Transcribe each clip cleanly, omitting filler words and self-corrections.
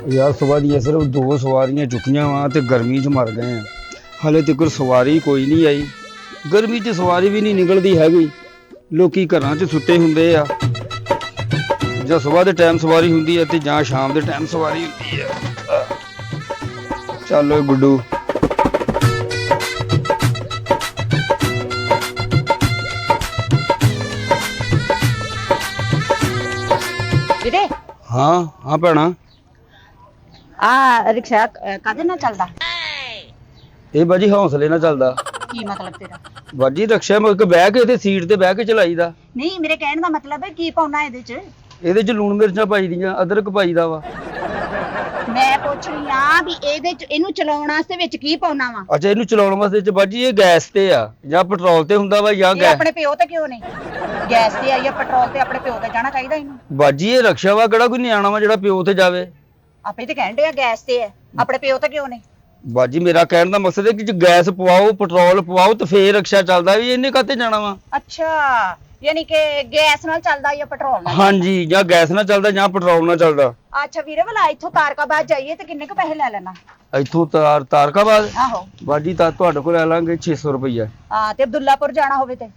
यार सुबह दी सिर्फ 2 सवारियां चुकियां वा ते गर्मी च मर गए हैं। हले तक सवारी कोई नहीं आई। गर्मी च सवारी भी नहीं निकलती हैगी। लोकी घरां च सुत्ते हुंदे आ। जां सुबह दे टाइम सवारी हुंदी है ते जां शाम दे टाइम सवारी हुंदी है। चलो गुड्डू ਵੀਰੇ हाँ हाँ भैणा ਆ ਰਿਕਸ਼ਾ ਕਾਹਦੇ ਨਾਲ ਚੱਲਦਾ? ਇਹ ਬਾਜੀ ਹੌਸਲੇ ਨਾਲ ਚੱਲਦਾ। ਕੀ ਮਤਲਬ ਤੇਰਾ? ਬਾਜੀ ਰਕਸ਼ਾ ਮੈਂ ਬਹਿ ਕੇ ਤੇ ਸੀਟ ਤੇ ਬਹਿ ਕੇ ਚਲਾਈਦਾ। ਨਹੀਂ ਮੇਰੇ ਕਹਿਣ ਦਾ ਮਤਲਬ ਹੈ ਕੀ ਪਾਉਣਾ ਇਹਦੇ ਚ? ਇਹਦੇ ਚ ਲੂਣ ਮਿਰਚਾਂ ਪਾਈ ਦੀਆਂ, ਅਦਰਕ ਪਾਈਦਾ ਵਾ। ਮੈਂ ਪੁੱਛ ਰਹੀ ਆ ਵੀ ਇਹਦੇ ਚ ਇਹਨੂੰ ਚਲਾਉਣ ਵਾਸਤੇ ਵਿੱਚ ਕੀ ਪਾਉਣਾ ਵਾ? ਅੱਛਾ ਇਹਨੂੰ ਚਲਾਉਣ ਵਾਸਤੇ ਚ ਬਾਜੀ ਇਹ ਗੈਸ ਤੇ ਆ ਜਾਂ ਪੈਟਰੋਲ ਤੇ ਹੁੰਦਾ ਵਾ ਜਾਂ ਇਹ ਗੈਸ। ਆਪਣੇ ਪਿਓ ਤੇ ਕਿਉਂ ਨਹੀਂ? ਗੈਸ ਤੇ ਆ ਜਾਂ ਪੈਟਰੋਲ ਤੇ ਆਪਣੇ ਪਿਓ ਤੇ ਜਾਣਾ ਚਾਹੀਦਾ ਇਹਨੂੰ। ਬਾਜੀ ਇਹ ਰਕਸ਼ਾ ਵਾ ਕਿਹੜਾ ਕੋਈ ਨਿਆਣਾ ਵਾ ਜਿਹੜਾ ਪਿਓ ਤੇ ਜਾਵੇ। ਆਪੇ ਤੇ ਕਹਿਣ ਡਿਆ ਗੈਸ ਤੇ ਆ, ਆਪਣੇ ਪਿਓ ਤੇ ਕਿਉਂ ਨਹੀਂ? ਬਾਜੀ ਮੇਰਾ ਕਹਿਣ ਦਾ ਮਕਸਦ ਹੈ ਕਿ ਜੇ ਗੈਸ ਪਵਾਓ ਪੈਟਰੋਲ ਪਵਾਓ ਤੇ ਫੇਰ ਰਕਸ਼ਾ ਚੱਲਦਾ ਵੀ ਇਹਨੇ ਕਾਤੇ ਜਾਣਾ ਵਾ। ਅੱਛਾ ਯਾਨੀ ਕਿ ਗੈਸ ਨਾਲ ਚੱਲਦਾ ਜਾਂ ਪੈਟਰੋਲ ਨਾਲ? ਹਾਂਜੀ ਜਾਂ ਗੈਸ ਨਾਲ ਚੱਲਦਾ ਜਾਂ ਪੈਟਰੋਲ ਨਾਲ ਚੱਲਦਾ। ਅੱਛਾ ਵੀਰੇ ਭਲਾ ਇੱਥੋਂ ਤਾਰਕਾਬਾਦ ਜਾਈਏ ਤੇ ਕਿੰਨੇ ਕੁ ਪੈਸੇ ਲੈ ਲੈਣਾ? ਇੱਥੋਂ ਤਾਰਕਾਬਾਦ ਆਹੋ ਬਾਜੀ ਤਾਂ ਤੁਹਾਡੇ ਕੋਲ ਲੈ ਲਾਂਗੇ 600 ਰੁਪਈਆ। ਹਾਂ ਤੇ ਅਬਦੁੱਲਾਪੁਰ ਜਾਣਾ ਹੋਵੇ ਤੇ?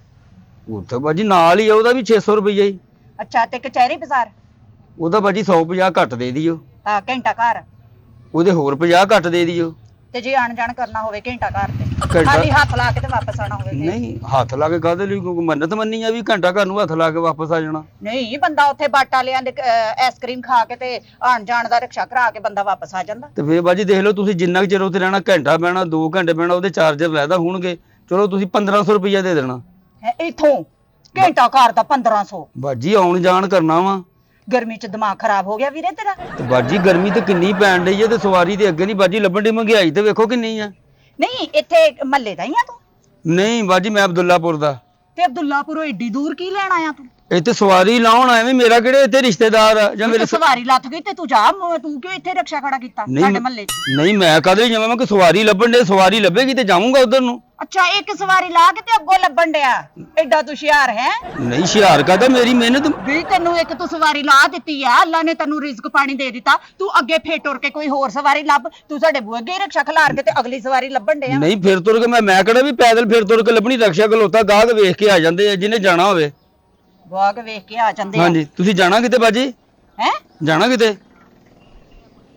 ਉੱਥੇ ਬਾਜੀ ਨਾਲ ਹੀ ਆ, ਉਹਦਾ ਵੀ 600 ਰੁਪਈਆ ਹੀ। ਅੱਛਾ ਤੇ ਕਚਹਿਰੀ ਬਾਜ਼ਾਰ? ਉਹਦਾ ਬਾਜੀ 150 ਘੱਟ ਦੇ ਦਿਓ। ਘੰਟਾ ਘਰ? ਉਹਦੇ ਹੋਰ 50 ਘੱਟ ਦੇ ਦਿਓ। ਤੇ ਜੇ ਆਣ ਜਾਣ ਕਰਨਾ ਹੋਵੇ ਘੰਟਾ ਘਰ ਤੇ ਘੰਟਾ? ਖਾਲੀ ਹੱਥ ਲਾ ਕੇ ਤੇ ਵਾਪਸ ਆਣਾ ਹੋਵੇ ਤੇ? ਨਹੀਂ ਹੱਥ ਲਾ ਕੇ ਕਾਹਦੇ ਲਈ? ਕਿਉਂਕਿ ਮੰਨਤ ਮੰਨੀ ਆ ਵੀ ਘੰਟਾ ਘਰ ਨੂੰ ਹੱਥ ਲਾ ਕੇ ਵਾਪਸ ਆ ਜਾਣਾ। ਨਹੀਂ ਬੰਦਾ ਉੱਥੇ ਬਾਟਾ ਲਿਆਂਦੇ ਆਈਸਕ੍ਰੀਮ ਖਾ ਕੇ ਤੇ ਆਣ ਜਾਣ ਦਾ ਰਿਕਸ਼ਾ ਕਰਾ ਕੇ ਬੰਦਾ ਵਾਪਸ ਆ ਜਾਂਦਾ। ਤੇ ਫੇਰ ਬਾਜੀ ਦੇਖ ਲਓ ਤੁਸੀਂ ਜਿੰਨਾ ਕੁ ਚਿਰ ਉੱਥੇ ਰਹਿਣਾ, ਘੰਟਾ ਬਹਿਣਾ 2 ਘੰਟੇ ਬਹਿਣਾ, ਉਹਦੇ ਚਾਰਜਰ ਲੈਦਾ ਹੋਣਗੇ। ਚਲੋ ਤੁਸੀਂ 1500 ਰੁਪਈਆ ਦੇ ਦੇਣਾ। ਇੱਥੋਂ ਘੰਟਾ ਘਰ ਦਾ 1500? ਬਾਜੀ ਆਉਣ ਜਾਣ ਕਰਨਾ ਵਾ। ਗਰਮੀ ਚ ਦਿਮਾਗ ਖਰਾਬ ਹੋ ਗਿਆ ਵੀਰੇ ਤੇਰਾ। ਤੇ ਬਾਜੀ ਗਰਮੀ ਤੇ ਕਿੰਨੀ ਪੈਣ ਡਈ ਹੈ ਤੇ ਸਵਾਰੀ ਤੇ ਅੱਗੇ ਨਹੀਂ ਬਾਜੀ ਲੱਭਣ ਦੀ। ਮਹਿੰਗਾਈ ਤੇ ਵੇਖੋ ਕਿੰਨੀ ਆ। ਨਹੀਂ ਇੱਥੇ ਮਹੱਲੇ ਦਾ ਹੀ ਆ ਤੂੰ? ਨਹੀਂ ਬਾਜੀ ਮੈਂ ਅਬਦੁੱਲਾਪੁਰ ਦਾ। ਤੇ ਅਬਦੁੱਲਾਪੁਰੋਂ ਏਡੀ ਦੂਰ ਕੀ ਲੈਣ ਆਇਆ ਤੂੰ? ਇੱਥੇ ਸਵਾਰੀ ਲਾਉਣ ਆਇਆ ਵੀ। ਮੇਰਾ ਕਿਹੜੇ ਇੱਥੇ ਰਿਸ਼ਤੇਦਾਰ ਆ ਜਾਂ ਮੇਰੇ ਸਵਾਰੀ ਲੱਥ ਗਈ ਤੇ ਤੂੰ ਜਾ, ਤੂੰ ਕਿਉਂ ਇੱਥੇ ਰਿਕਸ਼ਾ ਖੜਾ ਕੀਤਾ ਸਾਡੇ ਮਹੱਲੇ ਚ? ਨਹੀਂ ਮੈਂ ਕਦੇ ਜਾਵਾਂ? ਮੈਂ ਕਿ ਸਵਾਰੀ ਲੱਭਣ ਦੇ, ਸਵਾਰੀ ਲੱਭੇਗੀ ਤੇ ਜਾਊਂਗਾ ਉਧਰ ਨੂੰ। ਅੱਛਾ ਇੱਕ ਸਵਾਰੀ ਲਾ ਕੇ ਤੇ ਅੱਗੋਂ ਲੱਭਣ ਡਿਆ? ਐਡਾ ਤੂੰ ਹੁਸ਼ਿਆਰ ਹੈ? ਨਹੀਂ ਹੁਸ਼ਿਆਰ ਕਾਹਦਾ, ਮੇਰੀ ਮਿਹਨਤ। ਵੀ ਤੈਨੂੰ ਇੱਕ ਤੂੰ ਸਵਾਰੀ ਲਾ ਦਿੱਤੀ ਆ, ਅੱਲਾ ਨੇ ਤੈਨੂੰ ਰਿਜ਼ਕ ਪਾਣੀ ਦੇ ਦਿੱਤਾ, ਤੂੰ ਅੱਗੇ ਫੇਰ ਟੁਰ ਕੇ ਕੋਈ ਹੋਰ ਸਵਾਰੀ ਲੱਭ। ਤੂੰ ਸਾਡੇ ਬੂਹੇ ਅੱਗੇ ਰਿਕਸ਼ਾ ਖਲਾਰ ਕੇ ਤੇ ਅਗਲੀ ਸਵਾਰੀ ਲੱਭਣ ਡਿਆ। ਨਹੀਂ ਫਿਰ ਤੁਰ ਕੇ ਮੈਂ ਕਿਹੜਾ ਵੀ ਪੈਦਲ ਫਿਰ ਤੁਰ ਕੇ ਲੱਭਣੀ। ਰਕਸ਼ਾ ਖਲੋਤਾ ਗਾਹਕ ਵੇਖ ਕੇ ਆ ਜਾਂਦੇ ਆ ਜਿਹਨੇ ਜਾਣਾ ਹੋਵੇ। ਗਾਹਕ ਵੇਖ ਕੇ ਆ ਜਾਂਦੇ ਆ? ਹਾਂਜੀ ਤੁਸੀਂ ਜਾਣਾ ਕਿਤੇ ਬਾਜੀ? ਹੈ ਜਾਣਾ ਕਿਤੇ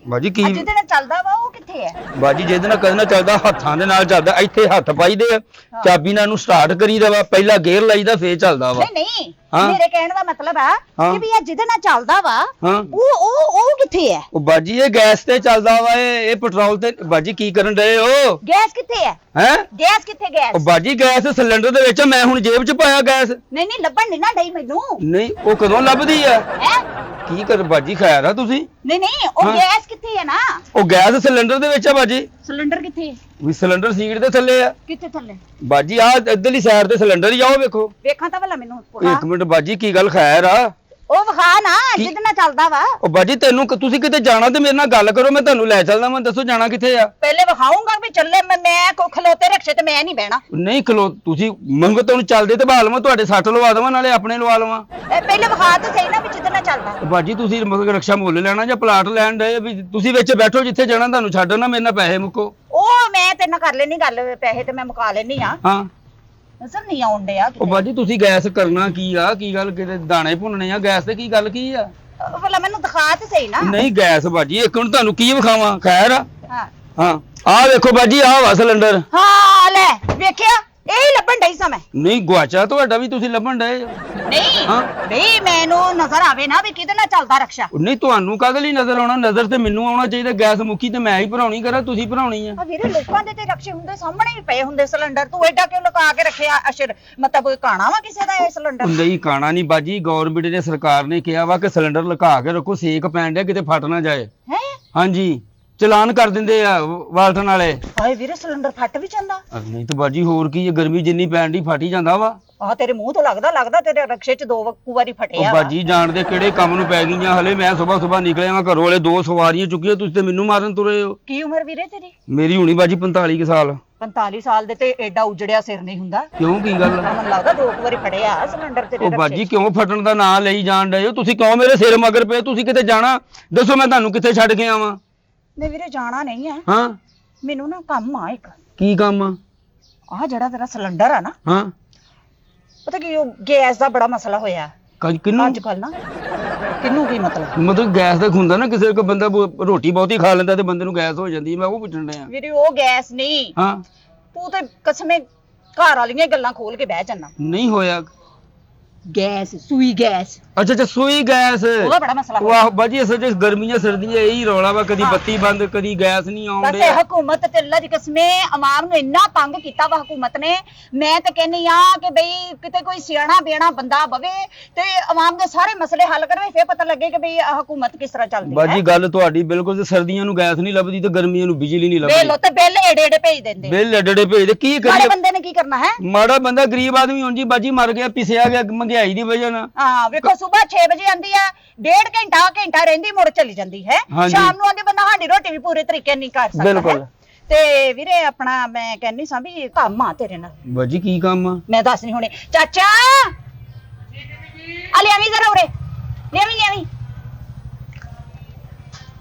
ਬਾਜੀ? ਕੀ ਜਿਹਦੇ ਨਾਲ ਚੱਲਦਾ ਵਾ ਉਹ ਕਿੱਥੇ ਹੈ? ਬਾਜੀ ਜਿਹਦੇ ਨਾਲ ਕਦੇ ਨਾ ਚੱਲਦਾ ਹੱਥਾਂ ਦੇ ਨਾਲ ਚੱਲਦਾ। ਇੱਥੇ ਹੱਥ ਪਾਈਦੇ ਆ, ਚਾਬੀ ਨਾਲ ਇਹਨੂੰ ਸਟਾਰਟ ਕਰੀਦਾ ਵਾ, ਪਹਿਲਾ ਗੇਅਰ ਲਾਈਦਾ ਫੇਰ ਚੱਲਦਾ ਵਾ। ਨਹੀਂ ਹਾਂ। ਮੇਰੇ ਕਹਿਣ ਦਾ ਮਤਲਬ ਆ ਕਿ ਵੀ ਇਹ ਜਿਹਦੇ ਨਾਲ ਚੱਲਦਾ ਵਾ ਹਾਂ ਉਹ ਕਿੱਥੇ ਹੈ? ਉਹ ਬਾਜੀ ਇਹ ਗੈਸ ਤੇ ਚੱਲਦਾ ਵਾ। ਇਹ ਪੈਟਰੋਲ ਤੇ। ਬਾਜੀ ਕੀ ਕਰਨ ਡਏ ਹੋ? ਗੈਸ ਕਿੱਥੇ ਹੈ? ਹੈ ਗੈਸ ਕਿੱਥੇ? ਗੈਸ ਉਹ ਬਾਜੀ ਗੈਸ ਸਿਲੰਡਰ ਦੇ ਵਿੱਚ ਆ, ਮੈਂ ਹੁਣ ਜੇਬ 'ਚ ਪਾਇਆ ਗੈਸ। ਨਹੀਂ ਲੱਭਣ ਨਹੀਂ ਨਾ ਡਈ ਮੈਨੂੰ। ਨਹੀਂ ਉਹ ਕਦੋਂ ਲੱਭਦੀ ਆ? ਹੈ ਕੀ ਕਰ ਬਾਜੀ ਖੈਰ ਆ ਤੁਸੀਂ? ਨਹੀਂ ਉਹ ਗੈਸ ਕਿੱਥੇ ਹੈ ਨਾ? ਉਹ ਗੈਸ ਸਿਲੰਡਰ ਦੇ ਵਿੱਚ ਆ ਬਾਜੀ। ਸਿਲੰਡਰ ਕਿੱਥੇ ਹੈ? ਵੀ ਸਿਲੰਡਰ ਸੀਟ ਦੇ ਥੱਲੇ ਆ ਕਿੱਥੇ ਥੱਲੇ? ਬਾਜੀ। ਆ ਇੱਧਰਲੀ ਸਾਈਡ ਤੇ ਸਿਲੰਡਰ ਹੀ ਆਓ ਵੇਖੋ। ਵੇਖਾਂ ਤਾਂ ਭਲਾ ਮੈਨੂੰ। ਇੱਕ ਮਿੰਟ ਬਾਜੀ ਕੀ ਗੱਲ ਖੈਰ ਆ? ਉਹ ਵਿਖਾ ਨਾ ਜਿਹਦੇ ਨਾਲ ਚੱਲਦਾ ਵਾ। ਉਹ ਬਾਜੀ ਤੈਨੂੰ ਤੁਸੀਂ ਕਿਤੇ ਜਾਣਾ ਤੇ ਮੇਰੇ ਨਾਲ ਗੱਲ ਕਰੋ, ਮੈਂ ਤੁਹਾਨੂੰ ਲੈ ਚੱਲਦਾ। ਮੈਂ ਦੱਸੋ ਜਾਣਾ ਕਿੱਥੇ ਆ? ਪਹਿਲੇ ਵਿਖਾਉਂਗਾ ਵੀ ਚੱਲੇ। ਮੈਂ ਕੋ ਖਲੋਤੇ ਰਿਕਸ਼ੇ ਤੇ ਮੈਂ ਨਹੀਂ ਬਹਿਣਾ। ਨਹੀਂ ਖਲੋ ਤੁਸੀਂ ਮੰਗੋ ਤੁਹਾਨੂੰ ਚੱਲਦੇ ਤੇ ਬਹਾਲ ਮੈਂ ਤੁਹਾਡੇ ਸੱਟ ਲਵਾ ਦੇਵਾਂ ਨਾਲੇ ਆਪਣੇ ਲਵਾ ਲਵਾਂ। ਪਹਿਲੇ ਵਿਖਾ ਤੇ ਸਹੀ ਨਾ ਵੀ ਜਿਹਦੇ ਨਾਲ ਚੱਲਦਾ। ਬਾਜੀ ਤੁਸੀਂ ਮਤਲਬ ਰਕਸ਼ਾ ਮੁੱਲ ਲੈਣਾ ਜਾਂ ਪਲਾਟ ਲੈਣ ਦੇ ਵੀ? ਤੁਸੀਂ ਵਿੱਚ ਬੈਠੋ ਜਿੱਥੇ ਜਾਣਾ, ਤੁਹਾਨੂੰ ਛੱਡੋ ਨਾ, ਮੇਰੇ ਨਾਲ ਪੈਸੇ ਮੁੱਕੋ। ਉਹ ਮੈਂ ਤੇਰੇ ਨਾਲ ਕਰ ਲੈਣੀ ਗੱਲ, ਪੈਸੇ ਤੇ ਮੈਂ ਮੁਕਾ ਲੈਣੀ ਆ। ਹਾਂ ਅਸਰ ਨਹੀਂ ਆਉਣ ਡਿਆ ਉਹ ਬਾਜੀ ਤੁਸੀਂ ਗੈਸ ਕਰਨਾ ਕੀ ਆ? ਕੀ ਗੱਲ ਕਿਤੇ ਦਾਣੇ ਭੁੰਨਣੇ ਆ ਗੈਸ ਤੇ? ਕੀ ਗੱਲ ਕੀ ਆ? ਭਲਾ ਮੈਨੂੰ ਦਿਖਾ ਤੇ ਸਹੀ ਨਾ। ਨਹੀਂ ਗੈਸ ਬਾਜੀ ਇੱਕ ਹੁਣ ਤੁਹਾਨੂੰ ਕੀ ਵਿਖਾਵਾਂ? ਖੈਰ ਆ? ਹਾਂ ਹਾਂ ਆਹ ਵੇਖੋ ਬਾਜੀ ਆਹ ਵਾ ਸਿਲੰਡਰ। ਹਾਂ ਲੈ ਵੇਖਿਆ? ਇਹ ਹੀ ਲੱਭਣ ਡਈ ਸਾਂ ਮੈਂ। ਨਹੀਂ ਗੁਆਚਾ ਤੁਹਾਡਾ ਵੀ, ਤੁਸੀਂ ਲੱਭਣ ਡਏ ਹੋ। ਨਹੀਂ ਹਾਂ। ਨਹੀਂ ਮੈਨੂੰ ਨਜ਼ਰ ਆਵੇ ਨਾ ਵੀ ਕਿਹਦੇ ਨਾਲ ਚੱਲਦਾ ਰਕਸ਼ਾ। ਨਹੀਂ ਤੁਹਾਨੂੰ ਕਾਹਦੇ ਲਈ ਨਜ਼ਰ ਆਉਣਾ? ਨਜ਼ਰ ਤੇ ਮੈਨੂੰ ਆਉਣਾ ਚਾਹੀਦਾ। ਗੈਸ ਮੁੱਕੀ ਤੇ ਮੈਂ ਹੀ ਭਰਾਉਣੀ ਕਰਾਂ, ਤੁਸੀਂ ਭਰਾਉਣੀ ਆ। ਆ ਵੀਰੇ ਲੋਕਾਂ ਦੇ ਤੇ ਰਕਸ਼ੇ ਹੁੰਦੇ ਸਾਹਮਣੇ ਹੀ ਪਏ ਹੁੰਦੇ ਸਿਲੰਡਰ, ਤੂੰ ਐਡਾ ਕਿਉਂ ਲੁਕਾ ਕੇ ਰੱਖਿਆ? ਅਸ਼ਰ ਮਤਲਬ ਕੋਈ ਕਾਣਾ ਵਾ ਕਿਸੇ ਦਾ ਇਹ ਸਿਲੰਡਰ? ਨਹੀਂ ਕਾਣਾ ਨਹੀਂ ਬਾਜੀ, ਗੌਰਮੈਂਟ ਨੇ ਸਰਕਾਰ ਨੇ ਕਿਹਾ ਵਾ ਕਿ ਸਿਲੰਡਰ ਲੁਕਾ ਕੇ ਰੱਖੋ, ਸੇਕ ਪੈਣ ਡਿਆ ਕਿਤੇ ਫਟ ਨਾ ਜਾਏ। ਹੈ ਹਾਂਜੀ ਚਲਾਨ ਕਰ ਦਿੰਦੇ ਆ ਵਾਲਟਨ ਵਾਲੇ। ਹਾਏ ਵੀਰੇ ਸਿਲੰਡਰ ਫਟ ਵੀ ਜਾਂਦਾ? ਨਹੀਂ ਤਾਂ ਬਾਜੀ ਹੋਰ ਕੀ ਹੈ, ਗਰਮੀ ਜਿੰਨੀ ਪੈਣ ਦੀ ਫਟ ਹੀ ਜਾਂਦਾ ਵਾ। ਆ ਤੇਰੇ ਮੂੰਹ ਤੋਂ ਲੱਗਦਾ ਤੇਰੇ ਰਕਸ਼ੇ 'ਚ 2 ਵਾਰੀ ਫਟਿਆ ਉਹ ਵਾ। ਬਾਜੀ ਜਾਣਦੇ ਕਿਹੜੇ ਕੰਮ ਨੂੰ ਪੈ ਗਈਆਂ। ਹਲੇ ਮੈਂ ਸਵੇਰ ਨਿਕਲਿਆ ਮੈਂ ਘਰੋਂ, ਵਾਲੇ 2 ਸਵਾਰੀਆਂ ਚੁੱਕੀਆਂ, ਤੁਸੀਂ ਤੇ ਮੈਨੂੰ ਮਾਰਨ ਤੁਰੇ ਹੋ। ਕੀ ਉਮਰ ਵੀਰੇ ਤੇਰੀ? ਮੇਰੀ ਹੁਣੀ ਬਾਜੀ 45 ਕੁ ਸਾਲ। 45 ਸਾਲ ਦੇ ਤੇ ਐਡਾ ਉਜੜਿਆ ਸਿਰ ਨਹੀਂ ਹੁੰਦਾ। ਕਿਉਂ ਕੀ ਗੱਲ? ਮੈਨੂੰ ਲੱਗਦਾ 2 ਵਾਰੀ ਫੜਿਆ ਸਿਲੰਡਰ ਤੇਰੇ ਉਹ ਰੱਖੇ। ਬਾਜੀ ਕਿਉਂ ਫਟਣ ਦਾ ਨਾਂ ਲਈ ਜਾਣ ਡਏ ਹੋ ਤੁਸੀਂ? ਕਿਉਂ ਮੇਰੇ ਸਿਰ ਮਗਰ ਪਏ? ਤੁਸੀਂ ਕਿਤੇ ਜਾਣਾ ਦੱਸੋ, ਮੈਂ ਤੁਹਾਨੂੰ ਕਿੱਥੇ ਛੱਡ ਕੇ ਆਵਾਂ? ਨਹੀਂ ਵੀਰੇ ਜਾਣਾ ਨਹੀਂ ਆ, ਹਾਂ ਮੈਨੂੰ ਨਾ ਕੰਮ ਆ ਇੱਕ। ਕੀ ਕੰਮ ਆ? ਆਹ ਜਿਹੜਾ ਤੇਰਾ ਸਿਲੰਡਰ ਆ ਨਾ, ਹਾਂ ਪਤਾ ਕੀ ਉਹ ਗੈਸ ਦਾ ਬੜਾ ਮਸਲਾ ਹੋਇਆ ਕਿੰਨੂੰ? ਅੱਜ ਕੱਲ ਨਾ। ਕਿੰਨੂੰ ਕੀ ਮਤਲਬ? ਮਤਲਬ ਗੈਸ ਦਾ ਹੁੰਦਾ ਨਾ, ਕਿਸੇ ਕੋ ਬੰਦਾ ਰੋਟੀ ਬਹੁਤੀ ਖਾ ਲੈਂਦਾ ਤੇ ਬੰਦੇ ਨੂੰ ਗੈਸ ਹੋ ਜਾਂਦੀ, ਮੈਂ ਉਹ ਪੁੱਛਣ ਡਿਆ। ਵੀਰੇ ਉਹ ਗੈਸ ਨਹੀਂ, ਹਾਂ ਤੂੰ ਤੇ ਕਸਮੇ ਘਰ ਵਾਲੀਆਂ ਗੱਲਾਂ ਖੋਲ ਕੇ ਬਹਿ ਜਾਣਾ। ਨਹੀਂ ਹੋਇਆ। ਗੈਸ, ਸੂਈ ਗੈਸ, ਅੱਛਾ ਅੱਛਾ ਸੂਈ ਗੈਸ। ਉਹਦਾ ਬੜਾ ਮਸਲਾ ਹੋਇਆ। ਵਾਹ ਬਾਜੀ ਅਸਲ ਚ ਗਰਮੀਆਂ ਸਰਦੀਆਂ ਇਹੀ ਰੌਲਾ ਵਾ, ਕਦੀ ਬੱਤੀ ਬੰਦ ਕਦੀ ਗੈਸ ਨਹੀਂ ਬਸ ਆਉਂਦੇ। ਇਹ ਹਕੂਮਤ ਤੇ ਅੱਲਾ ਦੀ ਕਸਮੇ ਅਵਾਮ ਨੂੰ ਇੰਨਾ ਤੰਗ ਕੀਤਾ ਵਾ ਹਕੂਮਤ ਨੇ। ਮੈਂ ਤਾਂ ਕਹਿੰਨੀ ਆ ਕਿ ਬਈ ਕਿਤੇ ਕੋਈ ਸਿਆਣਾ ਬਿਆਣਾ ਬੰਦਾ ਬਵੇ ਤੇ ਅਵਾਮ ਦੇ ਸਾਰੇ ਮਸਲੇ ਹੱਲ ਕਰੇ, ਫੇਰ ਪਤਾ ਲੱਗੇ ਕਿ ਬਈ ਹਕੂਮਤ ਕਿਸ ਤਰ੍ਹਾਂ ਚੱਲਦੀ ਹੈ। ਬਾਜੀ ਗੱਲ ਤੁਹਾਡੀ ਬਿਲਕੁਲ ਤੇ ਸਰਦੀਆਂ ਨੂੰ ਗੈਸ ਨਹੀਂ ਲੱਭਦੀ ਤੇ ਗਰਮੀਆਂ ਨੂੰ ਬਿਜਲੀ ਨਹੀਂ ਬਿੱਲ ਲੱਭਦੀ। ਉੱਤੇ ਬਿੱਲ ਏਡੇ ਏਡੇ ਭੇਜ ਦਿੰਦੇ। ਬਿੱਲ ਐਡੇ ਭੇਜਦੇ, ਕੀ ਮਾੜੇ ਕਰੀਏ? ਬੰਦੇ ਨੇ ਕੀ ਕਰਨਾ ਹੈ? ਮਾੜਾ ਬੰਦਾ ਗਰੀਬ ਆਦਮੀ ਹੁਣ ਜੀ ਬਾਜੀ ਮਰ ਗਿਆ, ਪਿਸਿਆ ਗਿਆ ਮਹਿੰਗਾਈ ਦੀ ਵਜ੍ਹਾ ਨਾਲ। ਹਾਂ ਵੇਖੋ ਸਵੇਰ 6 ਵਜੇ ਆਂਦੀ ਆ, 1.5 ਘੰਟਾ ਰਹਿੰਦੀ ਮੁੜ ਚਲੀ ਜਾਂਦੀ ਹੈ। ਹਾਂਜੀ। ਸ਼ਾਮ ਨੂੰ ਆਂਦੀ ਬੰਦਾ ਸਾਡੀ ਰੋਟੀ ਵੀ ਪੂਰੇ ਤਰੀਕੇ ਨਹੀਂ ਕਰ ਸਕਦਾ ਬਿਲਕੁਲ। ਹੈ। ਤੇ ਵੀਰੇ ਆਪਣਾ ਮੈਂ ਕਹਿੰਨੀ ਸਾਂ ਵੀ ਕੰਮ ਆ ਤੇਰੇ ਨਾਲ। ਬਾਜੀ ਕੀ ਕੰਮ ਆ? ਮੈਂ ਦੱਸ ਨਹੀਂ ਹੁਣੇ। ਚਾਚਾ ਆ ਲਿਆਵੀਂ ਜ਼ਰਾ ਉਰੇ, ਲਿਆਵੀਂ।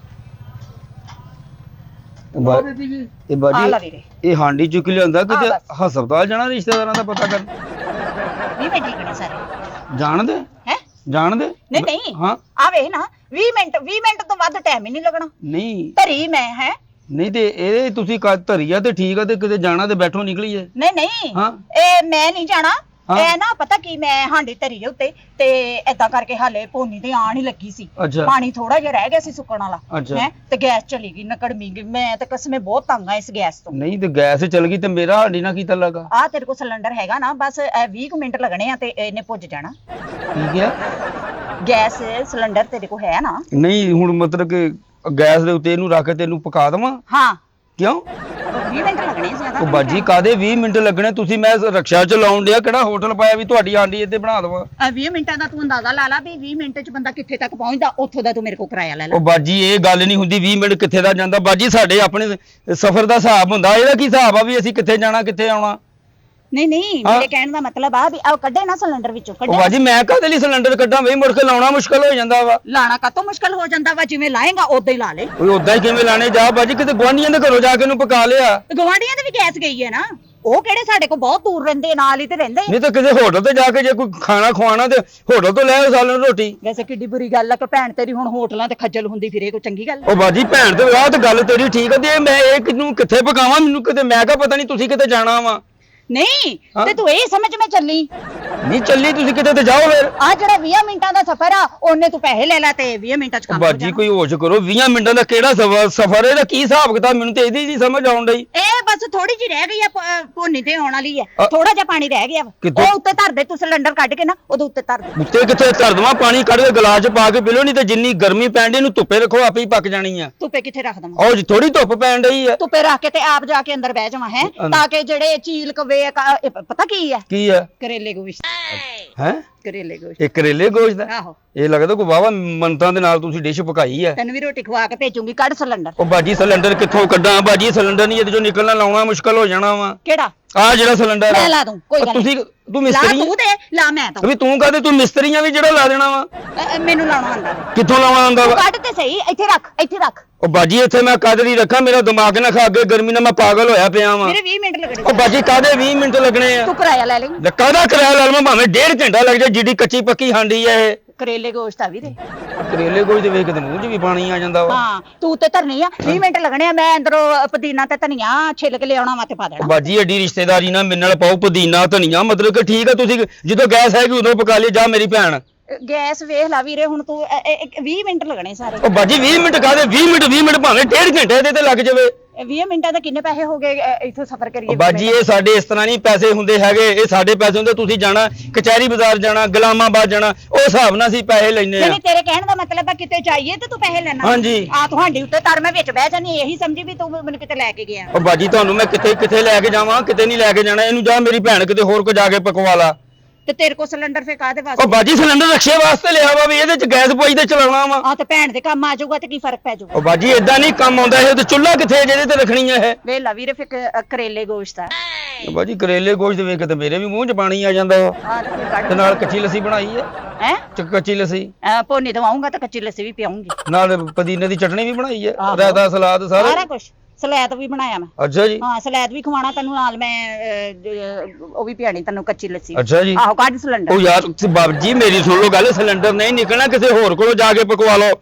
ਇਹ ਆ ਲੈ ਬਾਜੀ ਵੀਰੇ, ਇਹ ਹਾਂਡੀ ਚੁੱਕ ਲਿਆਂਦਾ ਕਿਤੇ ਹਾਂ ਹਸਪਤਾਲ ਜਾਣਾ ਰਿਸ਼ਤੇਦਾਰਾਂ ਦਾ ਪਤਾ ਕਰ। ਨਹੀਂ ਮੈਂ ਠੀਕ ਸਾਰੇ ਜਾਣਦੇ ਹੈ। ਜਾਣਦੇ ਨਹੀਂ ਹਾਂ ਆ ਵੇਖ ਨਾ 20 ਮਿੰਟ ਤੋਂ ਵੱਧ ਟਾਈਮ ਹੀ ਨਹੀਂ ਲੱਗਣਾ। ਨਹੀਂ ਧਰੀ ਮੈਂ ਹੈ। ਨਹੀਂ ਤੇ ਇਹ ਤੁਸੀਂ ਧਰੀਆ ਤੇ ਠੀਕ ਆ, ਤੇ ਕਿਤੇ ਜਾਣਾ ਤੇ ਬੈਠੋ ਨਿਕਲੀਏ। ਨਹੀਂ ਹਾਂ ਇਹ ਮੈਂ ਨਹੀਂ ਜਾਣਾ। ਹਾਂ। ਇਹ ਨਾ ਪਤਾ ਕੀ, ਮੈਂ ਹਾਂਡੀ ਧਰੀ ਦੇ ਉੱਤੇ ਤੇ ਏਦਾਂ ਕਰਕੇ ਹਾਲੇ ਭੋਨੀ ਤੇ ਆਣ ਹੀ ਲੱਗੀ ਸੀ। ਅੱਛਾ ਪਾਣੀ ਥੋੜਾ ਜਿਹਾ ਰਹਿ ਗਿਆ ਸੀ ਸੁੱਕਣ ਵਾਲਾ ਅੱਛਾ। ਹੈ ਤੇ ਗੈਸ ਚਲੀ ਗਈ ਨਕੜਮੀ ਗਈ। ਮੈਂ ਤਾਂ ਕਸਮੇ ਬਹੁਤ ਤੰਗ ਆ ਇਸ ਗੈਸ ਤੋਂ। ਨਹੀਂ ਤੇ ਗੈਸ ਚਲ ਗਈ ਤੇ ਮੇਰਾ ਹਾਂਡੀ ਨਾਲ ਕੀ ਲੱਗਾ? ਆ ਤੇਰੇ ਕੋਲ ਸਿਲੰਡਰ ਹੈਗਾ ਨਾ, ਬਸ 20 ਕੁ ਮਿੰਟ ਲੱਗਣੇ ਆ ਤੇ ਇਹਨੇ ਪੁੱਜ ਜਾਣਾ। ਠੀਕ ਹੈ। ਗੈਸ ਸਿਲੰਡਰ ਤੇਰੇ ਕੋਲ ਹੈ ਨਾ? ਨਹੀਂ ਹੁਣ ਮਤਲਬ ਕਿ ਗੈਸ ਦੇ ਉੱਤੇ ਇਹਨੂੰ ਰੱਖ ਕੇ ਤੈਨੂੰ ਪਕਾ ਦੇਵਾਂ? ਹਾਂ ਕਿਉਂ? 20 ਮਿੰਟ ਲੱਗਣੇ ਜ਼ਿਆਦਾ। ਉਹ ਬਾਜੀ ਕਾਦੇ 20 ਮਿੰਟ ਲੱਗਣੇ? ਤੁਸੀਂ ਮੈਂ ਰਕਸ਼ਾ ਚਲਾਉਣ ਡਿਆ, ਕਿਹੜਾ ਹੋਟਲ ਪਾਇਆ ਵੀ ਤੁਹਾਡੀ ਹਾਂਡੀ ਇੱਥੇ ਬਣਾ ਦੇਵਾਂ? 20 ਮਿੰਟਾਂ ਦਾ ਤੂੰ ਅੰਦਾਜ਼ਾ ਲਾ ਲਾ ਵੀ 20 ਮਿੰਟ ਚ ਬੰਦਾ ਕਿੱਥੇ ਤੱਕ ਪਹੁੰਚਦਾ, ਉੱਥੋਂ ਦਾ ਤੂੰ ਮੇਰੇ ਕੋਲ ਕਿਰਾਇਆ ਲੈ ਲੈ। ਉਹ ਬਾਜੀ ਇਹ ਗੱਲ ਨਹੀਂ ਹੁੰਦੀ 20 ਮਿੰਟ ਕਿੱਥੇ ਦਾ ਜਾਂਦਾ। ਬਾਜੀ ਸਾਡੇ ਆਪਣੇ ਸਫ਼ਰ ਦਾ ਹਿਸਾਬ ਹੁੰਦਾ, ਇਹਦਾ ਕੀ ਹਿਸਾਬ ਆ ਵੀ ਅਸੀਂ ਕਿੱਥੇ ਜਾਣਾ ਕਿੱਥੇ ਆਉਣਾ? ਨਹੀਂ ਮੇਰੇ ਕਹਿਣ ਦਾ ਮਤਲਬ ਆ ਵੀ ਆ ਕੱਢੇ ਨਾ ਸਿਲੰਡਰ ਵਿੱਚੋਂ ਉਹ ਕੱਢੇ। ਬਾਜੀ ਮੈਂ ਕਾਹਦੇ ਲਈ ਸਿਲੰਡਰ ਕੱਢਾਂ ਬਈ? ਮੁੜ ਕੇ ਲਾਉਣਾ ਮੁਸ਼ਕਲ ਹੋ ਜਾਂਦਾ ਵਾ। ਲਾਣਾ ਕਾਤੋਂ ਮੁਸ਼ਕਲ ਹੋ ਜਾਂਦਾ ਵਾ? ਜਿਵੇਂ ਲਾਏਗਾ ਉਦਾਂ ਹੀ ਲਾ ਲੈ। ਓਏ ਉਦਾਂ ਹੀ ਕਿਵੇਂ ਲਾਣੇ? ਜਾ ਬਾਜੀ ਕਿਤੇ ਗੁਆਂਢੀਆਂ ਦੇ ਘਰੋਂ ਜਾ ਕੇ ਇਹਨੂੰ ਪਕਾ ਲਿਆ। ਗਵਾਂਢੀਆਂ ਦੇ ਵੀ ਗੈਸ ਗਈ ਹੈ ਨਾ, ਉਹ ਕਿਹੜੇ ਸਾਡੇ ਕੋਲ ਬਹੁਤ ਦੂਰ ਰਹਿੰਦੇ, ਨਾਲ ਹੀ ਤੇ ਰਹਿੰਦੇ। ਨਹੀਂ ਤਾਂ ਕਿਸੇ ਹੋਟਲ ਤੇ ਜਾ ਕੇ ਜੇ ਕੋਈ ਖਾਣਾ ਖਵਾਣਾ ਤੇ ਹੋਟਲ ਤੋਂ ਲੈ ਆਓ ਸਾਲਨ ਰੋਟੀ। ਵੈਸੇ ਕਿੱਡੀ ਬੁਰੀ ਗੱਲ ਆ ਕਿ ਭੈਣ ਤੇਰੀ ਹੁਣ ਹੋਟਲਾਂ ਤੇ ਖੱਜਲ ਹੁੰਦੀ ਫਿਰੇ, ਕੋਈ ਚੰਗੀ ਗੱਲ? ਉਹ ਬਾਜੀ ਭੈਣ ਤੇ ਵਿਆਹ ਤੇ ਗੱਲ ਤੇਰੀ ਠੀਕ ਆ, ਤੇ ਮੈਂ ਇਹ ਕਿਨੂੰ ਕਿੱਥੇ ਪਕਾਵਾਂ? ਮੈਨੂੰ ਕਿਤੇ ਮੈਂ ਕਿਹਾ ਪਤਾ ਨਹੀਂ ਤੁਸੀਂ ਕਿਤੇ ਜਾਣਾ ਵਾ। ਨਹੀਂ ਤੇ ਤੂੰ ਇਹ ਸਮਝ ਮੈਂ ਚੱਲੀ ਨਹੀਂ ਚੱਲੀ ਤੁਸੀਂ ਕਿਤੇ ਤੇ ਜਾਓ ਫਿਰ। ਆ ਜਿਹੜਾ 20 ਮਿੰਟਾਂ ਦਾ ਸਫ਼ਰ ਆ ਉਹਨੇ ਤੂੰ ਪੈਸੇ ਲੈ ਲੈ ਤੇ 20 ਮਿੰਟਾਂ ਚ ਕੰਮ ਹੋ ਬਾਜੀ ਜਾਣਾ। ਕੋਈ ਹੋਸ਼ ਕਰੋ, 20 ਮਿੰਟਾਂ ਦਾ ਕਿਹੜਾ ਸਫ਼ਰ ਇਹਦਾ ਕੀ ਹਿਸਾਬ ਕਿਤਾਬ? ਮੈਨੂੰ ਤੇ ਇਹਦੀ ਨਹੀਂ ਸਮਝ ਆਉਣ ਡਈ। ਇਹ ਬਸ ਥੋੜੀ ਜਿਹੀ ਰਹਿ ਗਈ ਆ, ਭੋਨੀ ਤੇ ਆਉਣ ਵਾਲੀ ਆ। ਅ- ਥੋੜਾ ਜਿਹਾ ਪਾਣੀ ਰਹਿ ਗਿਆ ਵਾ, ਕਿੱਥੇ? ਉਹ ਉੱਤੇ ਧਰ ਦੇ ਤੂੰ ਸਿਲੰਡਰ ਕੱਢ ਕੇ ਨਾ ਉਹਦੇ ਉੱਤੇ ਧਰ ਦੇ। ਉੱਤੇ ਕਿੱਥੇ ਧਰ ਦੇਵਾਂ? ਪਾਣੀ ਕੱਢ ਕੇ ਗਲਾਸ 'ਚ ਪਾ ਕੇ ਪੀ ਲਓ, ਨਹੀਂ ਤੇ ਜਿੰਨੀ ਗਰਮੀ ਪੈਣ ਡਈ ਇਹਨੂੰ ਧੁੱਪੇ ਰੱਖੋ, ਆਪੇ ਹੀ ਪੱਕ ਜਾਣੀ ਆ। ਧੁੱਪੇ ਕਿੱਥੇ ਰੱਖ ਦਵਾਂ? ਉਹ ਜੀ ਥੋੜੀ ਧੁੱਪ ਪੈਣ ਡਈ ਆ। ਧੁੱਪੇ ਰੱਖ ਕੇ ਤੇ ਆਪ ਜਾ ਕੇ ਅੰਦਰ ਬਹਿ ਜਾਵਾਂ ਹੈ, ਤਾਂ ਕਿ ਜਿਹੜੇ ਚੀਲ ਕਵੇ ਪਤਾ ਕੀ ਆ? ਕੀ ਆ? ਕਰੇਲੇ ਗੋਸ਼ਤ। ਹੈ ਕਰੇਲੇ ਗੋਸ਼ਤ ਇਹ ਕਰੇਲੇ ਗੋਸ਼ਤ ਦਾ? ਆਹੋ, ਇਹ ਲੱਗਦਾ ਕੋਈ ਵਾਵਾ ਮੰਤਾਂ ਦੇ ਨਾਲ ਤੁਸੀਂ ਡਿਸ਼ ਪਕਾਈ ਹੈ। ਤੈਨੂੰ ਵੀ ਰੋਟੀ ਖਵਾ ਕੇ ਭੇਜੂਗੀ। ਕੱਢ ਸਿਲੰਡਰ। ਉਹ ਬਾਜੀ ਸਿਲੰਡਰ ਕਿੱਥੋਂ ਕੱਢਾਂ? ਬਾਜੀ ਸਿਲੰਡਰ ਨਹੀਂ ਇਹਦੇ ਚੋਂ ਨਿਕਲਣਾ, ਲਾਉਣਾ ਮੁਸ਼ਕਲ ਹੋ ਜਾਣਾ ਵਾ। ਕਿਹੜਾ? ਆ ਜਿਹੜਾ ਸਿਲੰਡਰ ਮੈਂ ਆ ਲਾ ਦੂੰ, ਕੋਈ ਗੱਲ ਤੁਸੀਂ ਨੀ। ਤੂੰ ਲਾ ਮਿਸਤਰੀ ਤੂੰ ਤੇ ਲਾ ਮੈਂ ਤਾਂ। ਵੀ ਤੂੰ ਕਹਦੇ ਤੂੰ ਮਿਸਤਰੀਆਂ ਵੀ ਜਿਹੜਾ ਲਾ ਦੇਣਾ ਵਾ। ਮੈਨੂੰ ਲਾਉਣਾ ਆਂਦਾ। ਕਿੱਥੋਂ ਲਾਉਣਾ ਹੁੰਦਾ ਤੂੰ ਵਾ? ਕੱਢ ਤੇ ਸਹੀ, ਇੱਥੇ ਰੱਖ, ਇੱਥੇ ਰੱਖ। ਉਹ ਬਾਜੀ ਇੱਥੇ ਮੈਂ ਕਾਦਰੀ ਰੱਖਾਂ? ਮੇਰਾ ਦਿਮਾਗ ਨਾ ਖਾ, ਅੱਗੇ ਗਰਮੀ ਨਾਲ ਮੈਂ ਪਾਗਲ ਹੋਇਆ ਪਿਆ ਵਾਂ। ਮੇਰੇ 20 ਮਿੰਟ ਲੱਗਣੇ। ਉਹ ਬਾਜੀ ਕਾਦੇ 20 ਮਿੰਟ ਲੱਗਣੇ ਆ? ਤੂੰ ਕਿਰਾਇਆ ਲੈ ਲਈ। ਕਾਹਦਾ ਕਿਰਾਇਆ ਲੈ ਲਵਾਂ? ਭਾਵੇਂ 1.5 ਘੰਟਾ ਲੱਗ ਜਾ, ਜਿੱਡੀ ਕੱਚੀ ਪੱਕੀ ਹਾਂਡੀ ਆ ਇਹ। ਕਰੇਲੇ ਗੋਸ਼ਤ ਆ ਵੀਰੇ। ਕਰੇਲੇ ਕੋਈ ਤੇ ਵੇਖ ਕੇ ਮੂੰਹ 'ਚ ਵੀ ਪਾਣੀ ਆ ਜਾਂਦਾ ਵਾ। ਹਾਂ ਤੂੰ ਉੱਤੇ ਧਰਨੀ ਆ। 20 ਮਿੰਟ ਲੱਗਣੇ ਆ। ਮੈਂ ਅੰਦਰੋਂ ਪੁਦੀਨਾ ਤੇ ਧਨੀਆ ਛਿੱਲ ਕੇ ਲਿਆਉਣਾ ਵਾ ਤੇ ਪਾ ਦੇਣਾ। ਬਾਜੀ ਐਡੀ ਰਿਸ਼ਤੇਦਾਰੀ ਨਾ ਮੇਰੇ ਨਾਲ ਪਾਓ, ਪੁਦੀਨਾ ਧਨੀਆ, ਮਤਲਬ ਕਿ ਠੀਕ ਆ ਤੁਸੀਂ ਜਦੋਂ ਗੈਸ ਹੈਗੀ ਉਦੋਂ ਪਕਾ ਲਈ ਜਾ ਮੇਰੀ ਭੈਣ। ਗੈਸ ਵੇਖ ਲਾ ਵੀਰੇ, ਹੁਣ ਤੂੰ 20 ਮਿੰਟ ਲੱਗਣੇ ਸਾਰੇ। ਉਹ ਬਾਜੀ 20 ਮਿੰਟ ਕਾਹਦੇ 20 ਮਿੰਟ ਭਾਵੇਂ 1.5 ਘੰਟੇ ਇਹਦੇ ਤੇ ਲੱਗ ਜਾਵੇ। 20 ਮਿੰਟਾਂ ਦੇ ਕਿੰਨੇ ਪੈਸੇ ਹੋ ਗਏ ਇੱਥੋਂ ਸਫ਼ਰ ਕਰੀਏ? ਉਹ ਬਾਜੀ ਇਹ ਸਾਡੇ ਇਸ ਤਰ੍ਹਾਂ ਨਹੀਂ ਪੈਸੇ ਹੁੰਦੇ ਹੈਗੇ, ਇਹ ਸਾਡੇ ਪੈਸੇ ਹੁੰਦੇ। ਤੁਸੀਂ ਜਾਣਾ ਕਚਹਿਰੀ ਬਾਜ਼ਾਰ ਜਾਣਾ, ਗੁਲਾਮਾਬਾਦ ਜਾਣਾ, ਉਹ ਹਿਸਾਬ ਨਾਲ ਅਸੀਂ ਪੈਸੇ ਲੈਨੇ ਆ। ਨਹੀਂ ਤੇਰੇ ਕਹਿਣ ਦਾ ਮਤਲਬ ਆ ਕਿਤੇ ਜਾਈਏ ਤੇ ਤੂੰ ਪੈਸੇ ਲੈਣਾ? ਹਾਂਜੀ। ਆ ਤੁਹਾਡੀ ਉੱਤੇ ਧਰ, ਮੈਂ ਵਿੱਚ ਬਹਿ ਜਾਨੀ, ਇਹੀ ਸਮਝੀ ਵੀ ਤੂੰ ਮੈਨੂੰ ਕਿਤੇ ਲੈ ਕੇ ਗਿਆ। ਉਹ ਬਾਜੀ ਤੁਹਾਨੂੰ ਮੈਂ ਕਿੱਥੇ ਕਿੱਥੇ ਲੈ ਕੇ ਜਾਵਾਂ? ਕਿਤੇ ਨਹੀਂ ਲੈ ਕੇ ਜਾਣਾ ਇਹਨੂੰ। ਜਾ ਮੇਰੀ ਭੈਣ ਕਿਤੇ ਹੋਰ ਕੋ ਜਾ ਕੇ ਪਕਵਾ ਲਾ। ਤੇ ਤੇਰੇ ਕੋ ਸਿਲੰਡਰ ਫੇ ਕਾਹਦੇ ਉਹ ਵਾਸਤੇ ਬਾਜੀ ਸਿਲੰਡਰ ਰਕਸ਼ੇ ਵਾਸਤੇ ਲਿਆ ਵਾ ਵੀ ਇਹਦੇ ਚ ਗੈਸ ਪੋਈ ਤੇ ਚਲਾਉਣਾ ਵਾ। ਆ ਤੇ ਭੈਣ ਦੇ ਕੰਮ ਆ ਜਾਊਗਾ ਤੇ ਕੀ ਫਰਕ ਪੈ ਜਾਊਗਾ। ਉਹ ਬਾਜੀ ਏਦਾਂ ਨਹੀਂ ਕੰਮ ਆਉਂਦਾ ਇਹ ਤੇ ਚੁੱਲ੍ਹਾ ਕਿੱਥੇ ਹੈ ਜਿਹਦੇ ਤੇ ਰੱਖਣੀ ਹੈ ਇਹ। ਵੇਲਾ ਵੀਰੇ ਫੇ ਕਰੇਲੇ ਗੋਸ਼ਤ ਆ ਬਾਜੀ ਕਰੇਲੇ ਗੋਸ਼ਤ ਵੇਖ ਕੇ ਤੇ ਮੇਰੇ ਵੀ ਮੂੰਹ 'ਚ ਪਾਣੀ ਆ ਜਾਂਦਾ ਵਾ। ਆ ਤੇ ਫਿਰ ਕੱਢ ਤੇ ਨਾਲ ਕੱਚੀ ਲੱਸੀ ਬਣਾਈ ਹੈ ਹੈ ਕੱਚੀ ਲੱਸੀ ਭੋਨੀ ਦਵਾਉਂਗਾ ਤਾਂ ਕੱਚੀ ਲੱਸੀ ਵੀ ਪਿਆਉਂਗੀ ਨਾਲ ਪੁਦੀਨੇ ਦੀ ਚਟਣੀ ਵੀ ਬਣਾਈ ਹੈ ਆਹੋ। ਰਾਇਤਾ ਸਲਾਦ ਸਾਰਾ ਸਾਰਾ। ਕੁਝ ਸਲਾਦ ਵੀ ਬਣਾਇਆ ਮੈਂ। ਅੱਛਾ ਜੀ ਹਾਂ ਸਲਾਦ ਵੀ ਖਵਾਣਾ ਤੈਨੂੰ ਨਾਲ ਮੈਂ ਉਹ ਵੀ ਪਿਆਣੀ ਤੈਨੂੰ ਕੱਚੀ ਲੱਸੀ। ਅੱਛਾ ਜੀ ਆਹੋ ਕੱਢ ਸਿਲੰਡਰ। ਉਹ ਯਾਰ ਬਾਬਜੀ ਮੇਰੀ ਸੁਣ ਲਓ ਗੱਲ ਸਿਲੰਡਰ ਨਹੀਂ ਨਿਕਲਣਾ ਕਿਸੇ ਹੋਰ ਕੋਲੋਂ ਜਾ ਕੇ ਪਕਵਾ ਲਓ।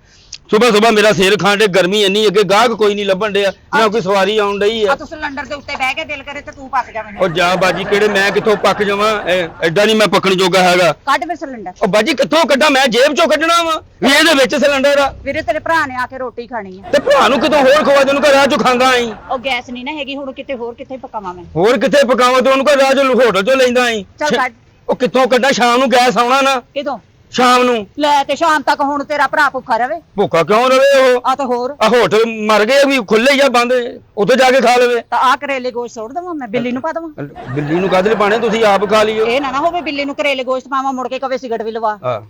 ਸਵੇਰ ਮੇਰਾ ਸਿਰ ਖਾਂਡੇ ਗਰਮੀ ਇੰਨੀ ਅੱਗੇ ਗਾਹਕ ਕੋਈ ਨਹੀਂ ਲੱਭਣ ਡਿਆ ਨਾ ਕੋਈ ਸਵਾਰੀ ਆਉਣ ਡਈ ਆ ਆ। ਤੂੰ ਸਿਲੰਡਰ ਦੇ ਉੱਤੇ ਬਹਿ ਕੇ ਦਿਲ ਕਰੇ ਤੇ ਤੂੰ ਪੱਕ ਜਾਵੇਂ। ਉਹ ਜਾ ਬਾਜੀ ਕਿਹੜੇ ਮੈਂ ਕਿੱਥੋਂ ਪੱਕ ਜਾਵਾਂ ਐਡਾ ਨਹੀਂ ਮੈਂ ਪੱਕਣ ਜੋਗਾ ਹੈਗਾ। ਕੱਢ ਫਿਰ ਸਿਲੰਡਰ। ਉਹ ਬਾਜੀ ਕਿੱਥੋਂ ਕੱਢਾਂ ਮੈਂ ਜੇਬ ਚੋਂ ਕੱਢਣਾ ਵਾ ਵੀ ਇਹਦੇ ਵਿੱਚ ਸਿਲੰਡਰ ਆ। ਵੀਰੇ ਤੇਰੇ ਭਰਾ ਨੇ ਆ ਕੇ ਰੋਟੀ ਖਾਣੀ ਆ। ਤੇ ਭਰਾ ਨੂੰ ਕਿਤੋਂ ਹੋਰ ਖਵਾ ਦੇ ਉਹਨੂੰ ਘਰ ਰਾਹ ਚੋਂ ਖਾਂਦਾ ਆਈ। ਉਹ ਗੈਸ ਨਹੀਂ ਨਾ ਹੈਗੀ ਹੁਣ ਕਿਤੇ ਹੋਰ ਕਿੱਥੇ ਪਕਾਵਾਂ ਮੈਂ। ਹੋਰ ਕਿੱਥੇ ਪਕਾਵਾਂ ਤੇ ਉਹਨੂੰ ਘਰ ਰਾਹ ਚੋਂ ਹੋਟਲ ਚੋਂ ਲੈਂਦਾ ਆਈ। ਚੱਲ ਕੱਢ। ਉਹ ਕਿੱਥੋਂ ਕੱਢਾਂ ਸ਼ਾਮ ਨੂੰ ਗੈਸ ਆਉਣਾ ਨਾ ਕਿਦੋਂ ਸ਼ਾਮ ਨੂੰ। ਲੈ ਤੇ ਸ਼ਾਮ ਤੱਕ ਹੁਣ ਤੇਰਾ ਭਰਾ ਭੁੱਖਾ ਰਵੇ। ਭੁੱਖਾ ਕਿਉਂ ਰਵੇ ਉਹ ਆ ਤਾਂ ਹੋਰ ਆ ਹੋਟਲ ਮਰ ਗਏ ਵੀ ਖੁੱਲੇ ਜਾਂ ਬੰਦ ਉੱਥੇ ਜਾ ਕੇ ਖਾ ਲਵੇ। ਤਾਂ ਆ ਕਰੇਲੇ ਗੋਸ਼ਤ ਸੁੱਟ ਦਵਾਂ ਮੈਂ ਬਿੱਲੀ ਨੂੰ ਪਾ ਦਵਾਂ। ਬਿੱਲੀ ਨੂੰ ਕਾਹਦੇ ਲਈ ਪਾਣੇ ਤੁਸੀਂ ਆਪ ਖਾ ਲਿਓ। ਇਹ ਨਾ ਹੋਵੇ ਬਿੱਲੀ ਨੂੰ ਕਰੇਲੇ ਗੋਸ਼ਤ ਪਾਵਾਂ ਮੁੜ ਕੇ ਕਵੇ ਸਿਗਰਟ ਵੀ ਲਵਾ। ਹਾਂ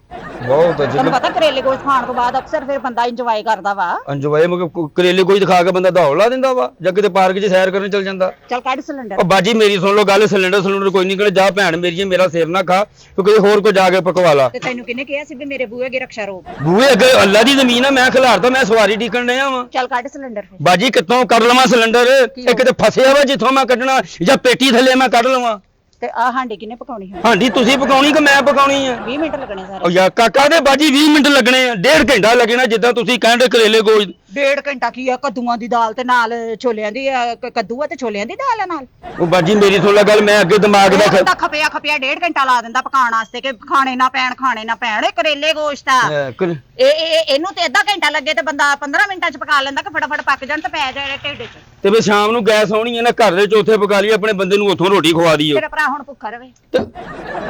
ਬਹੁਤ ਤੈਨੂੰ ਪਤਾ ਕਰੇਲੇ ਗੋਸ਼ਤ ਖਾਣ ਤੋਂ ਬਾਅਦ ਅਕਸਰ ਫਿਰ ਬੰਦਾ ਇੰਜੋਏ ਕਰਦਾ ਵਾ। ਅੰਜਵਾਏ ਮਗਰ ਕਰੇਲੇ ਕੋਈ ਦਿਖਾ ਕੇ ਬੰਦਾ ਦੌੜ ਲਾ ਦਿੰਦਾ ਵਾ ਜਾਂ ਕਿਤੇ ਪਾਰਕ 'ਚ ਸੈਰ ਕਰਨ ਚੱਲ ਜਾਂਦਾ। ਚੱਲ ਕੱਢ ਸਿਲੰਡਰ। ਉਹ ਬਾਜੀ ਮੇਰੀ ਸੁਣ ਲਓ ਗੱਲ ਸਿਲੰਡਰ ਕੋਈ ਨਹੀਂ ਜਾ ਭੈਣ ਮੇਰੀ ਜੀ ਮੇਰਾ ਸਿਰ ਨਾ ਖਾ ਤੂੰ ਕਿਸੇ ਹੋਰ ਕੋ ਜਾ ਕੇ ਪਕਵਾ ਲਾ। ਤੇ ਤੈਨੂੰ ਕਿਹਨੇ ਕਿਹਾ ਸੀ ਵੀ ਮੇਰੇ ਬੂਹੇ ਅੱਗੇ ਰਕਸ਼ਾ ਰੋਕ। ਬੂਹੇ ਅੱਗੇ ਅੱਲਾ ਦੀ ਜ਼ਮੀਨ ਆ ਮੈਂ ਖਿਲਾਰਦਾ ਮੈਂ ਸਵਾਰੀ ਢੀਕਣ ਡਿਆ ਵਾਂ। ਚੱਲ ਕੱਢ ਸਿਲੰਡਰ ਫਿਰ। ਬਾਜੀ ਕਿੱਥੋਂ ਕਰ ਲਵਾਂ ਸਿਲੰਡਰ ਇਹ ਕਿਤੇ ਫਸਿਆ ਵਾ ਜਿੱਥੋਂ ਮੈਂ ਕੱਢਣਾ ਜਾਂ ਪੇਟੀ ਥੱਲੇ ਮੈਂ ਕੱਢ ਲਵਾਂ। ਤੇ ਆ ਹਾਂਡੀ ਕਿਹਨੇ ਪਕਾਉਣੀ ਹੈ? ਹਾਂਡੀ ਤੁਸੀਂ ਪਕਾਉਣੀ ਕਿ ਮੈਂ ਪਕਾਉਣੀ ਆ? 20 ਮਿੰਟ ਲੱਗਣੇ ਸਾਰੇ। ਉਹ ਯਾਰ ਕਾਕਾ ਦੇ ਬਾਜੀ 20 ਮਿੰਟ ਲੱਗਣੇ ਆ 1.5 ਘੰਟਾ ਲੱਗਣਾ ਜਿੱਦਾਂ ਤੁਸੀਂ ਕਹਿੰਦੇ ਕਰੇਲੇ ਗੋਸ਼ਤ। 1.5 ਘੰਟਾ ਕੀ ਆ ਕੱਦੂਆਂ ਦੀ ਦਾਲ ਤੇ ਨਾਲ ਛੋਲਿਆਂ ਦੀ ਕੱਦੂ ਆ ਤੇ ਛੋਲਿਆਂ ਦੀ ਦਾਲ ਆ ਨਾਲ। ਉਹ ਬਾਜੀ ਮੇਰੀ ਸੁਣ ਲੈ ਗੱਲ ਮੈਂ ਅੱਗੇ ਦਿਮਾਗ ਦਾ ਬੰਦਾ ਖਪਿਆ 1.5 ਘੰਟਾ ਲਾ ਦਿੰਦਾ ਪਕਾਉਣ ਵਾਸਤੇ ਕਿ ਖਾਣੇ ਨਾ ਪੈਣ ਇਹ ਕਰੇਲੇ ਗੋਸ਼ਤ ਆ। ਇਹਨੂੰ ਤੇ ਅੱਧਾ ਘੰਟਾ ਲੱਗੇ ਤੇ ਬੰਦਾ 15 ਮਿੰਟਾਂ ਚ ਪਕਾ ਲੈਂਦਾ ਕਿ ਫਟਾਫਟ ਪੱਕ ਜਾਣ ਤੇ ਪੈ ਜਾਏ ਢਿੱਡ 'ਚ। ਤੇ ਵੀ ਸ਼ਾਮ ਨੂੰ ਗੈਸ ਆਉਣੀ ਹੈ ਨਾ ਘਰ ਦੇ ਚੌਥੇ ਪਕਾ ਲਈ ਆਪਣੇ ਬੰਦੇ ਨੂੰ ਉੱਥੋਂ ਰੋਟੀ ਖਵਾ ਦਈਓ। ਤੇਰਾ ਭਰਾ ਹੁਣ ਭੁੱਖਾ ਰਵੇ।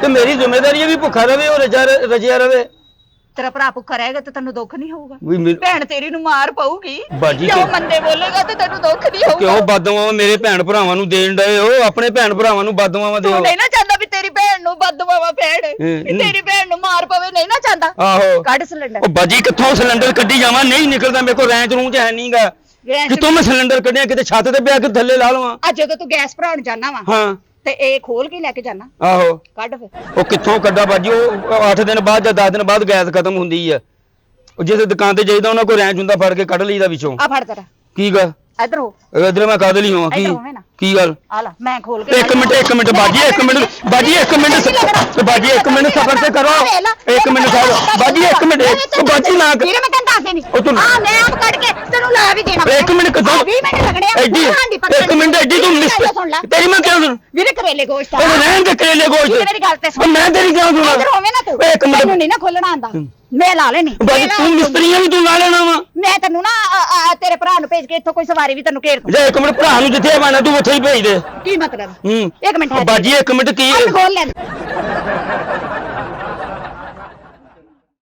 ਤੇ ਮੇਰੀ ਜ਼ਿੰਮੇਵਾਰੀ ਹੈ ਵੀ ਭੁੱਖਾ ਰਵੇ ਉਹ ਰਜਿਆ ਰਵੇ। ਤੇਰਾ ਭਰਾ ਭੁੱਖਾ ਰਹੇਗਾ ਤੇ ਤੈਨੂੰ ਦੁੱਖ ਨਹੀਂ ਹੋਊਗਾ। ਵੀ ਭੈਣ ਤੇਰੀ ਨੂੰ ਮਾਰ ਪਊਗੀ ਬਾਜੀ ਕਿਉਂ ਮੰਦੇ ਬੋਲੇਗਾ ਤੇ ਤੈਨੂੰ ਦੁੱਖ ਨਹੀਂ ਹੋਊਗਾ। ਕਿਉਂ ਬਦਦੁਆਵਾਂ ਮੇਰੇ ਭੈਣ ਭਰਾਵਾਂ ਨੂੰ ਦੇਣ ਡਏ ਹੋ ਆਪਣੇ ਭੈਣ ਭਰਾਵਾਂ ਨੂੰ ਬਦਦੁਆਵਾਂ ਦਿਓ। ਤੂੰ ਨਹੀਂ ਨਾ ਚਾਹੁੰਦਾ ਵੀ ਤੇਰੀ ਭੈਣ ਨੂੰ ਬਦਦੁਆਵਾਂ ਪੈਣ ਵੀ ਤੇਰੀ ਭੈਣ ਨੂੰ ਮਾਰ ਪਵੇ ਨਹੀਂ ਨਾ ਚਾਹੁੰਦਾ। ਆਹੋ ਕੱਢ ਸਿਲੰਡਰ। ਉਹ ਬਾਜੀ ਕਿੱਥੋਂ ਸਿਲੰਡਰ ਕੱਢੀ ਜਾਵਾਂ ਨਹੀਂ ਨਿਕਲਦਾ ਮੇਰੇ ਕੋਲ ਰੈਂਚ ਰੂੰਚ ਹੈ ਨਹੀਂਗਾ। ਕਿੱਥੋਂ ਮੈਂ ਸਿਲੰਡਰ ਕੱਢਿਆ ਕਿਤੇ ਛੱਤ ਤੇ ਪਿਆ ਕਿ ਥੱਲੇ ਲਾ ਲਵਾਂ। ਅੱਜ ਜਦੋਂ ਤੂੰ ਗੈਸ ਭਰਾਉਣ ਜਾਣਾ ਵਾ ਹਾਂ ਤੇ ਇਹ ਖੋਲ ਕੇ ਲੈ ਕੇ ਜਾਣਾ। ਆਹੋ ਕੱਢ ਫਿਰ। ਉਹ ਕਿੱਥੋਂ ਕੱਢਾ ਬਾਜੀ ਉਹ 8 ਦਿਨ ਬਾਅਦ ਜਾਂ 10 ਦਿਨ ਬਾਅਦ ਗੈਸ ਖਤਮ ਹੁੰਦੀ ਆ। ਉਹ ਜਿਸ ਦੁਕਾਨ ਤੇ ਜਾਈਦਾ ਉਹਨਾਂ ਕੋਲ ਰੈਂਚ ਹੁੰਦਾ ਫੜ ਕੇ ਕੱਢ ਲਈਦਾ ਵਿੱਚੋਂ। ਆ ਫੜ ਤੇਰਾ ਕੀ ਗੱਲ ਇੱਧਰ ਹੋ। ਇਧਰ ਮੈਂ ਕਾਹਦੇ ਲਈ ਹੋਵਾਂ ਇੱਧਰ ਹੋਵੇਂ ਨਾ। ਕੀ ਗੱਲ ਆ ਲੈ ਮੈਂ ਖੋਲ ਕੇ ਇੱਕ ਮਿੰਟ ਬਾਜੀ ਇੱਕ ਮਿੰਟ ਬਾਜੀ ਇੱਕ ਮਿੰਟ ਸਬਰ ਤੇ ਕਰੋ। ਇੱਕ ਮਿੰਟ ਸਬਰ ਬਾਜੀ ਇੱਕ ਮਿੰਟ ਬਾਜੀ ਨਾ ਵੀਰੇ ਮੈਂ ਤੈਨੂੰ ਦੱਸ ਦੇਣੀ ਉਹ ਤੂੰ ਆ ਮੈਂ ਆਪ ਕੱਢ ਕੇ ਤੈਨੂੰ ਲਾ ਵੀ ਦੇਣਾ। ਇੱਕ ਮਿੰਟ ਕਿੱਥੋਂ 20 ਮਿੰਟ ਲੱਗਣੇ ਆ। ਐਡੀ ਇੱਕ ਮਿੰਟ ਐਡੀ ਤੂੰ ਤੇਰੀ ਮੈਂ ਕਿਉਂ ਸੁਣ ਵੀਰੇ ਕਰੇਲੇ ਗੋਸ਼ਤ ਆ। ਉਹ ਰਹਿਣ ਦੇ ਕਰੇਲੇ ਗੋਸ਼ਤ ਮੇਰੀ ਗੱਲ ਤੇ ਸੁਣ। ਮੈਂ ਤੇਰੀ ਕਿਉਂ ਸੁਣਾ ਇੱਧਰ ਹੋਵੇਂ ਨਾ ਤੂੰ। ਇੱਕ ਮਿੰਟ ਤੈਨੂੰ ਨਹੀਂ ਨਾ ਖੋਲਣਾ ਆਂਦਾ ਮੈਂ ਲਾ ਲੈਣੀ। ਬਾਜੀ ਤੂੰ ਮਿਸਤਰੀਆਂ ਵੀ ਤੂੰ ਲਾ ਲੈਣਾ ਵਾ। ਮੈਂ ਤੈਨੂੰ ਨਾ ਤੇਰੇ ਭਰਾ ਨੂੰ ਭੇਜ ਕੇ ਇੱਥੋਂ ਕੋਈ ਸਵਾਰੀ ਵੀ ਤੈਨੂੰ ਘੇਰ ਦੂੰ। ਜੇ ਇੱਕ ਮਿੰਟ ਭਰਾ ਨੂੰ ਜਿੱਥੇ ਬਾਣਾ ਤੂੰ ਉੱਥੇ ਹੀ ਭੇਜ ਦੇ। ਕੀ ਮਤਲਬ? ਹੂੰ ਇੱਕ ਮਿੰਟ ਹੈ ਬਾਜੀ ਇੱਕ ਮਿੰਟ ਕੀ ਖੋਲ ਲੈ।